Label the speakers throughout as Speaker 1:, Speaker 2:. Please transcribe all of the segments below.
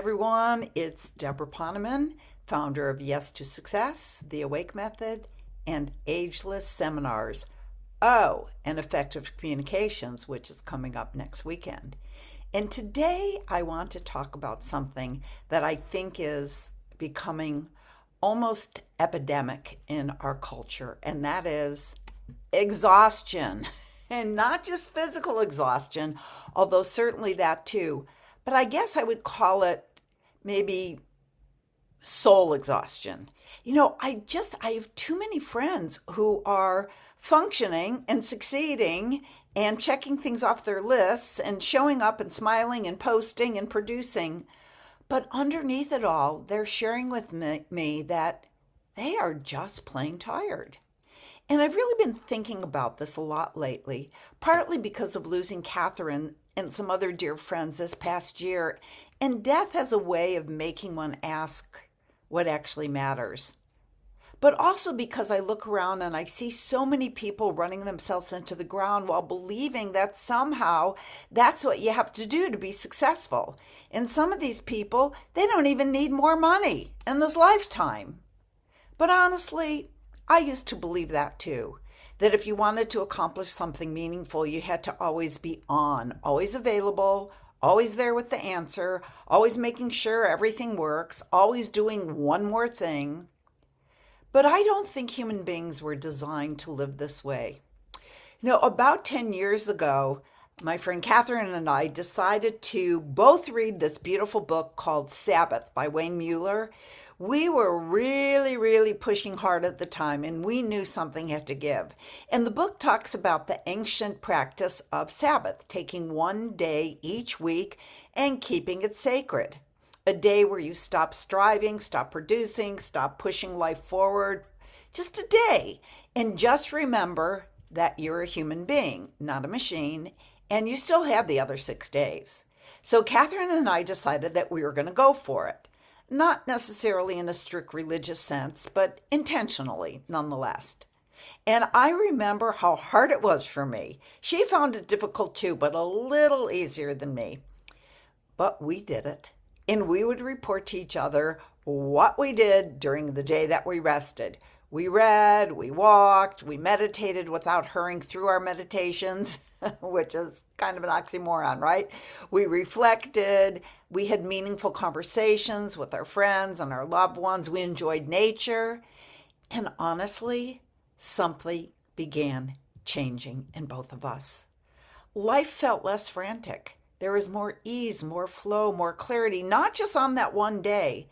Speaker 1: everyone, it's Debra Poneman, founder of Yes to Success, The Awake Method, and Ageless Seminars. Oh, and Effective Communications, which is coming up next weekend. And today I want to talk about something that I think is becoming almost epidemic in our culture, and that is exhaustion. And not just physical exhaustion, although certainly that too. But I guess I would call it maybe soul exhaustion. I have too many friends who are functioning and succeeding and checking things off their lists and showing up and smiling and posting and producing. But underneath it all, they're sharing with me that they are just plain tired. And I've really been thinking about this a lot lately, partly because of losing Catherine and some other dear friends this past year. And death has a way of making one ask what actually matters. But also because I look around and I see so many people running themselves into the ground while believing that somehow that's what you have to do to be successful. And some of these people, they don't even need more money in this lifetime. But honestly, I used to believe that too, that if you wanted to accomplish something meaningful, you had to always be on, always available, always there with the answer, always making sure everything works, always doing one more thing. But I don't think human beings were designed to live this way. About 10 years ago, my friend Catherine and I decided to both read this beautiful book called Sabbath by Wayne Mueller. We were really pushing hard at the time, and we knew something had to give. And the book talks about the ancient practice of Sabbath, taking one day each week and keeping it sacred. A day where you stop striving, stop producing, stop pushing life forward. Just a day. And just remember that you're a human being, not a machine, and you still have the other 6 days. So Catherine and I decided that we were going to go for it. Not necessarily in a strict religious sense, but intentionally nonetheless. And I remember how hard it was for me. She found it difficult too, but a little easier than me. But we did it. And we would report to each other what we did during the day that we rested. We read, we walked, we meditated without hurrying through our meditations, which is kind of an oxymoron, right? We reflected, we had meaningful conversations with our friends and our loved ones. We enjoyed nature. And honestly, something began changing in both of us. Life felt less frantic. There was more ease, more flow, more clarity, not just on that one day,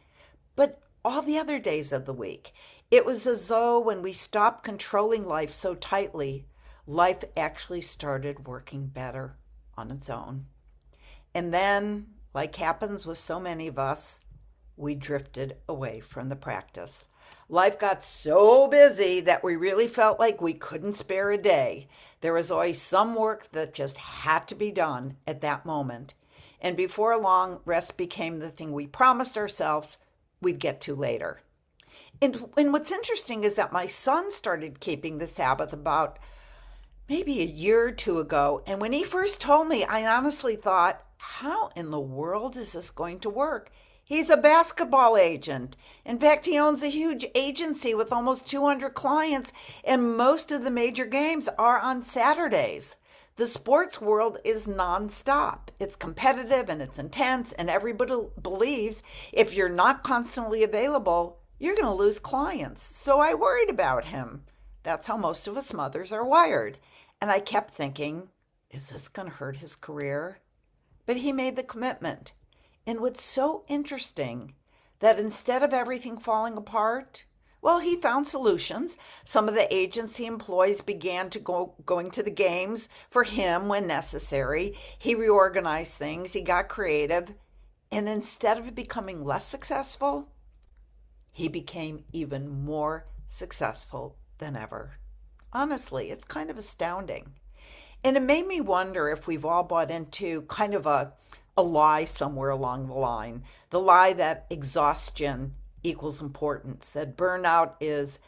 Speaker 1: but all the other days of the week. It was as though when we stopped controlling life so tightly, life actually started working better on its own. And then, like happens with so many of us, we drifted away from the practice. Life got so busy that we really felt like we couldn't spare a day. There was always some work that just had to be done at that moment. And before long, rest became the thing we promised ourselves we'd get to later. And what's interesting is that my son started keeping the Sabbath about maybe a year or two ago. And when he first told me, I honestly thought, how in the world is this going to work? He's a basketball agent. In fact, he owns a huge agency with almost 200 clients, and most of the major games are on Saturdays. The sports world is nonstop. It's competitive and it's intense, and everybody believes if you're not constantly available, you're going to lose clients. So I worried about him. That's how most of us mothers are wired. And I kept thinking, is this going to hurt his career? But he made the commitment. And what's so interesting, that instead of everything falling apart, well, he found solutions. Some of the agency employees began to going to the games for him when necessary. He reorganized things. He got creative. And instead of becoming less successful, he became even more successful than ever. Honestly, it's kind of astounding. And it made me wonder if we've all bought into kind of a lie somewhere along the line. The lie that exhaustion equals importance, that burnout is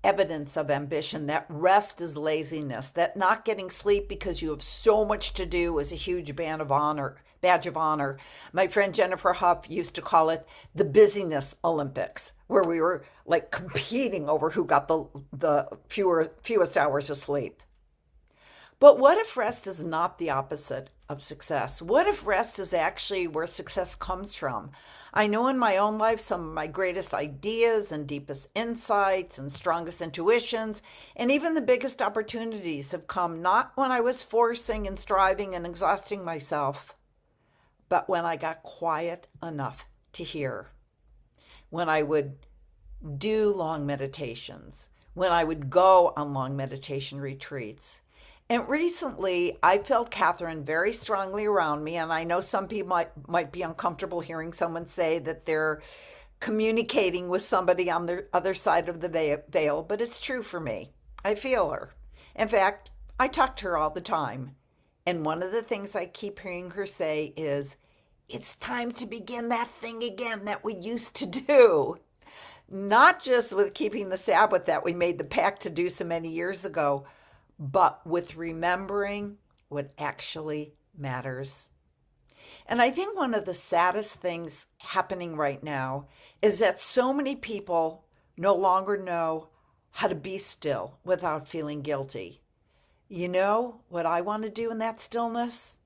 Speaker 1: evidence of ambition, that rest is laziness, that not getting sleep because you have so much to do is a huge badge badge of honor. My friend Jennifer Huff used to call it the busyness Olympics, where we were like competing over who got the fewest hours of sleep. But what if rest is not the opposite of success? What if rest is actually where success comes from? I know in my own life some of my greatest ideas and deepest insights and strongest intuitions and even the biggest opportunities have come not when I was forcing and striving and exhausting myself, but when I got quiet enough to hear, when I would do long meditations, when I would go on long meditation retreats. And recently, I felt Catherine very strongly around me. And I know some people might be uncomfortable hearing someone say that they're communicating with somebody on the other side of the veil, but it's true for me. I feel her. In fact, I talk to her all the time. And one of the things I keep hearing her say is, it's time to begin that thing again that we used to do. Not just with keeping the Sabbath that we made the pact to do so many years ago, but with remembering what actually matters. And I think one of the saddest things happening right now is that so many people no longer know how to be still without feeling guilty. You know what I want to do in that stillness?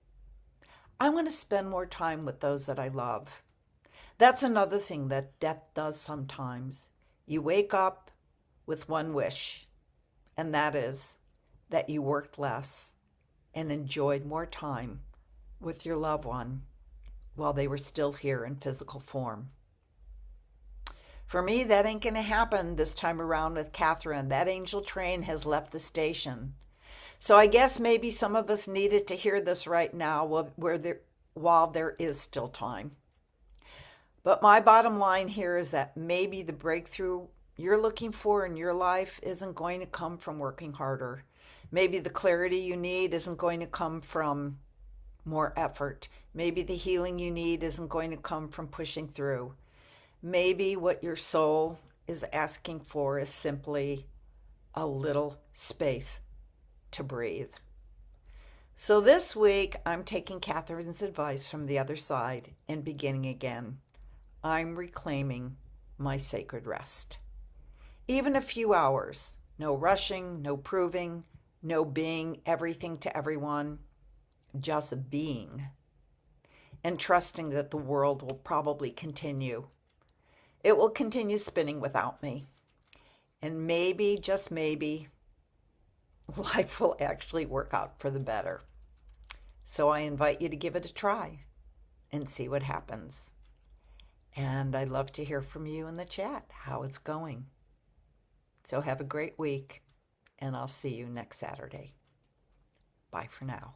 Speaker 1: I want to spend more time with those that I love. That's another thing that death does sometimes. You wake up with one wish, and that is that you worked less and enjoyed more time with your loved one while they were still here in physical form. For me, that ain't going to happen this time around with Catherine. That angel train has left the station. So I guess maybe some of us needed to hear this right now while there is still time. But my bottom line here is that maybe the breakthrough you're looking for in your life isn't going to come from working harder. Maybe the clarity you need isn't going to come from more effort. Maybe the healing you need isn't going to come from pushing through. Maybe what your soul is asking for is simply a little space to breathe. So this week, I'm taking Catherine's advice from the other side and beginning again. I'm reclaiming my sacred rest. Even a few hours, no rushing, no proving, no being everything to everyone, just being, and trusting that the world will probably continue. It will continue spinning without me. And maybe, just maybe, life will actually work out for the better. So I invite you to give it a try and see what happens. And I'd love to hear from you in the chat how it's going. So have a great week, and I'll see you next Saturday. Bye for now.